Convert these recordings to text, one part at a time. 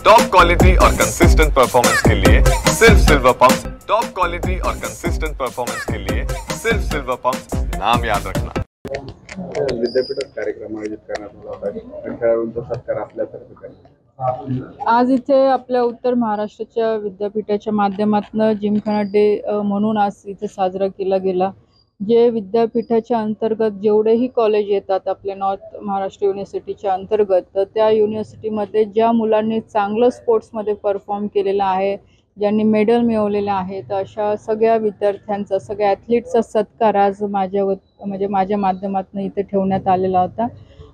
Top quality और consistent performance के लिए सिर्फ सिल्वर पंप्स। टॉप क्वालिटी और कंसिस्टेंट परफॉर्मेंस के लिए सिर्फ सिल्वर पंप्स, नाम याद रखना। विद्यापीठात कार्यक्रम आयोजित करण्यात आला होता, खेळाडूंचा सत्कार आपल्यातर्फे करण्यात आज इथे आपल्या उत्तर महाराष्ट्राच्या विद्यापीठाच्या माध्यमातून जिमखाना डे म्हणून आज इथे साजरा केला गेला। जे विद्यापीठाच्या अंतर्गत जेवढेही कॉलेज येतात आपल्या नॉर्थ महाराष्ट्र युनिव्हर्सिटीच्या अंतर्गत, तर त्या युनिव्हर्सिटीमध्ये ज्या मुलांनी चांगलं स्पोर्ट्समध्ये परफॉर्म केलेलं आहे, ज्यांनी मेडल मिळवलेले आहेत, अशा सगळ्या विद्यार्थ्यांचा, सगळ्या ॲथलीट्सचा सत्कार आज माझ्या माध्यमातून इथे ठेवण्यात आलेला होता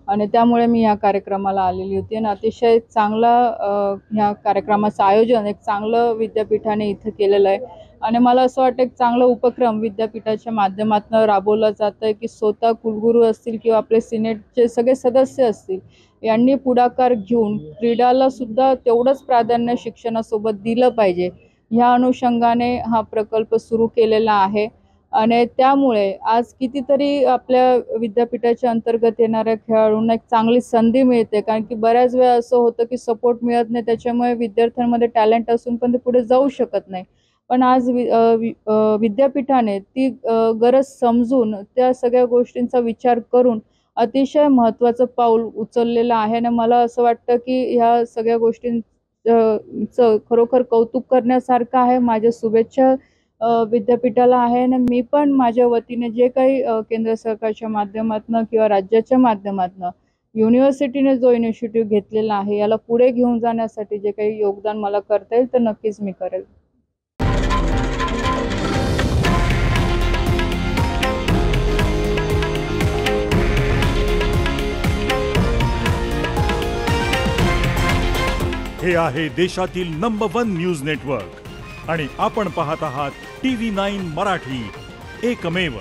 आणि त्यामुळे मी या कार्यक्रमाला आलेली होती आणि अतिशय चांगला ह्या कार्यक्रमाचं आयोजन एक चांगलं विद्यापीठाने इथे केलेलं आहे आणि मला असं वाटतं एक चांगला उपक्रम विद्यापीठाच्या माध्यमातून राबवला जातं आहे की स्वतः कुलगुरू असतील किंवा आपले सिनेटचे सगळे सदस्य असतील यांनी पुढाकार घेऊन क्रीडाला सुद्धा तेवढंच प्राधान्य शिक्षणासोबत दिलं पाहिजे, ह्या अनुषंगाने हा प्रकल्प सुरू केलेला आहे आणि त्यामुळे आज कितीतरी आपल्या विद्यापीठाच्या अंतर्गत येणाऱ्या खेळाडूंना एक चांगली संधी मिळते। कारण की बऱ्याच वेळा असं होतं की सपोर्ट मिळत नाही, त्याच्यामुळे विद्यार्थ्यांमध्ये टॅलेंट असून पण ते पुढे जाऊ शकत नाही। पण आज विद्यापीठाने ती गरज समजून त्या सगळ्या गोष्टींचा विचार करून अतिशय महत्त्वाचं पाऊल उचललेलं आहे आणि मला असं वाटतं की ह्या सगळ्या गोष्टींचं खरोखर कौतुक करण्यासारखं आहे। माझ्या शुभेच्छा विद्यापीठाला आहे आणि मी पण माझ्या वतीने जे काही केंद्र सरकारच्या माध्यमातून किंवा राज्याच्या माध्यमातून युनिव्हर्सिटीने जो इनिशिएटिव्ह घेतलेला आहे याला पुढे घेऊन जाण्यासाठी जे काही योगदान मला करता येईल तर नक्कीच मी करेल। हे आहे देशातील नंबर 1 न्यूज नेटवर्क आणि आपण पाहत आहात TV9 मराठी, एकमेव।